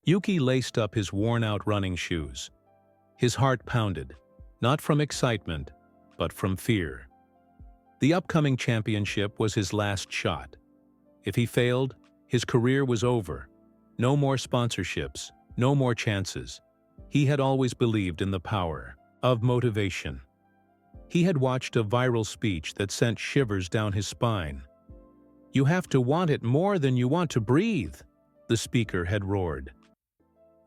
Yuki laced up his worn-out running shoes. His heart pounded, not from excitement, but from fear. The upcoming championship was his last shot. If he failed, his career was over. No more sponsorships, no more chances. He had always believed in the power of motivation. He had watched a viral speech that sent shivers down his spine. "You have to want it more than you want to breathe," the speaker had roared.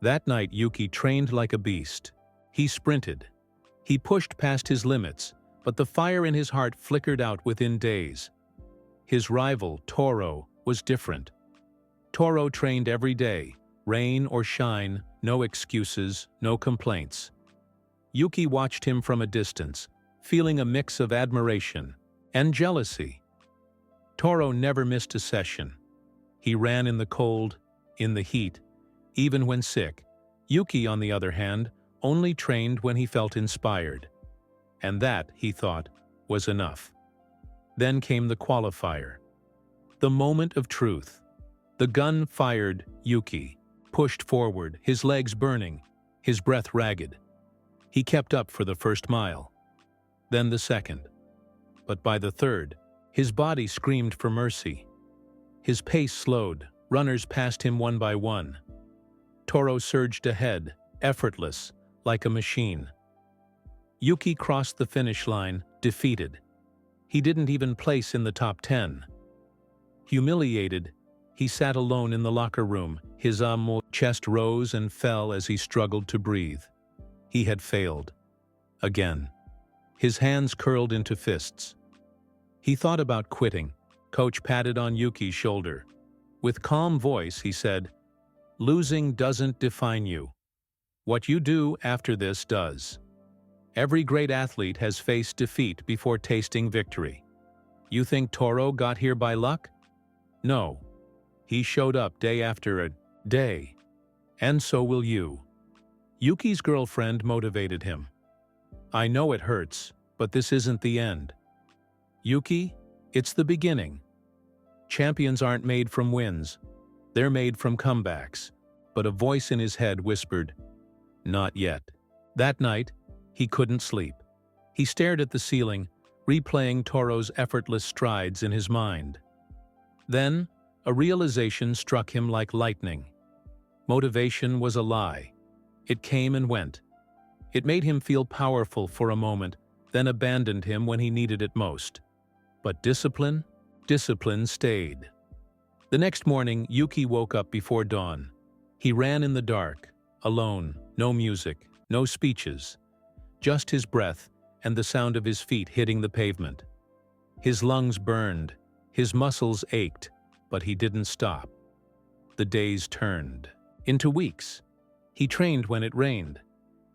That night Yuki trained like a beast. He sprinted. He pushed past his limits, but the fire in his heart flickered out within days. His rival, Toro, was different. Toro trained every day, rain or shine, no excuses, no complaints. Yuki watched him from a distance, feeling a mix of admiration and jealousy. Toro never missed a session. He ran in the cold, in the heat, even when sick. Yuki, on the other hand, only trained when he felt inspired. And that, he thought, was enough. Then came the qualifier. The moment of truth. The gun fired. Yuki pushed forward, his legs burning, his breath ragged. He kept up for the first mile, then the second. But by the third, his body screamed for mercy. His pace slowed, runners passed him one by one. Toro surged ahead, effortless, like a machine. Yuki crossed the finish line, defeated. He didn't even place in the top 10. Humiliated, he sat alone in the locker room. His chest rose and fell as he struggled to breathe. He had failed. Again. His hands curled into fists. He thought about quitting. Coach patted on Yuki's shoulder. With calm voice, he said, "Losing doesn't define you. What you do after this does. Every great athlete has faced defeat before tasting victory. You think Toro got here by luck? No. He showed up day after day. And so will you." Yuki's girlfriend motivated him. "I know it hurts, but this isn't the end. Yuki, it's the beginning. Champions aren't made from wins. They're made from comebacks." But a voice in his head whispered, "Not yet." That night, he couldn't sleep. He stared at the ceiling, replaying Toro's effortless strides in his mind. Then, a realization struck him like lightning. Motivation was a lie. It came and went. It made him feel powerful for a moment, then abandoned him when he needed it most. But discipline? Discipline stayed. The next morning, Yuki woke up before dawn. He ran in the dark, alone, no music, no speeches, just his breath and the sound of his feet hitting the pavement. His lungs burned, his muscles ached, but he didn't stop. The days turned into weeks. He trained when it rained.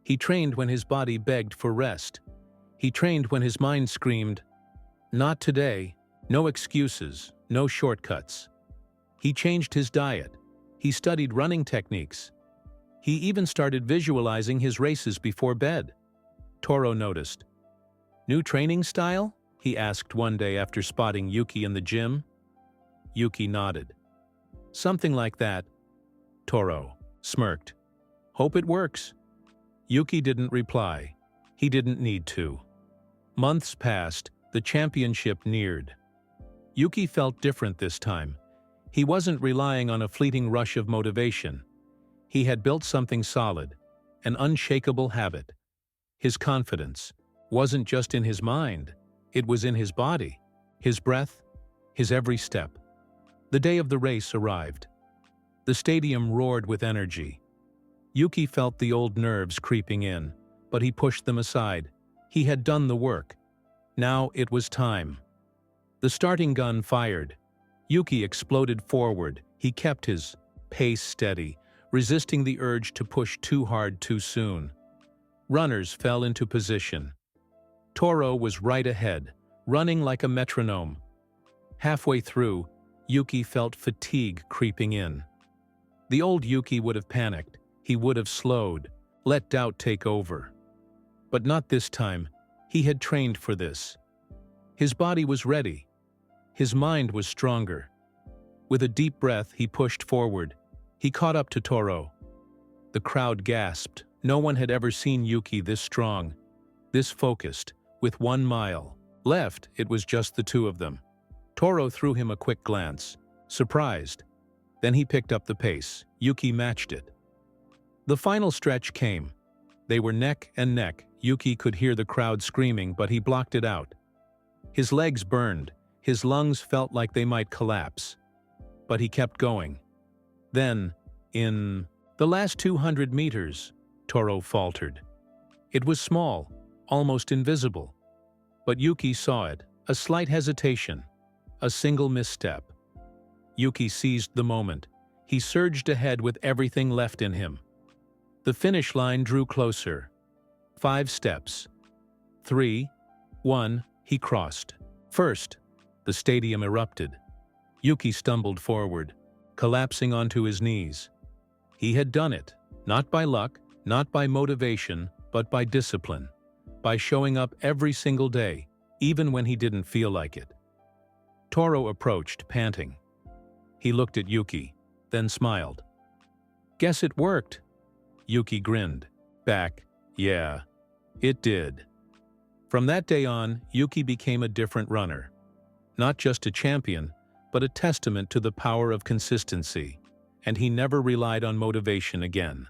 He trained when his body begged for rest. He trained when his mind screamed, "Not today." No excuses, no shortcuts. He changed his diet. He studied running techniques. He even started visualizing his races before bed. Toro noticed. "New training style?" he asked one day after spotting Yuki in the gym. Yuki nodded. "Something like that." Toro smirked. "Hope it works." Yuki didn't reply. He didn't need to. Months passed, the championship neared. Yuki felt different this time. He wasn't relying on a fleeting rush of motivation. He had built something solid, an unshakable habit. His confidence wasn't just in his mind, it was in his body, his breath, his every step. The day of the race arrived. The stadium roared with energy. Yuki felt the old nerves creeping in, but he pushed them aside. He had done the work. Now it was time. The starting gun fired. Yuki exploded forward. He kept his pace steady, resisting the urge to push too hard too soon. Runners fell into position. Toro was right ahead, running like a metronome. Halfway through, Yuki felt fatigue creeping in. The old Yuki would have panicked. He would have slowed, let doubt take over. But not this time. He had trained for this. His body was ready. His mind was stronger. With a deep breath, he pushed forward. He caught up to Toro. The crowd gasped. No one had ever seen Yuki this strong, this focused. With 1 mile left, it was just the two of them. Toro threw him a quick glance, surprised. Then he picked up the pace. Yuki matched it. The final stretch came. They were neck and neck. Yuki could hear the crowd screaming, but he blocked it out. His legs burned. His lungs felt like they might collapse. But he kept going. Then, in the last 200 meters, Toro faltered. It was small, almost invisible. But Yuki saw it, a slight hesitation, a single misstep. Yuki seized the moment. He surged ahead with everything left in him. The finish line drew closer. 5 steps. 3, 1, he crossed. First, the stadium erupted. Yuki stumbled forward, collapsing onto his knees. He had done it, not by luck, not by motivation, but by discipline, by showing up every single day, even when he didn't feel like it. Toro approached, panting. He looked at Yuki, then smiled. "Guess it worked." Yuki grinned. Back, "Yeah, it did." From that day on, Yuki became a different runner. Not just a champion, but a testament to the power of consistency, and he never relied on motivation again.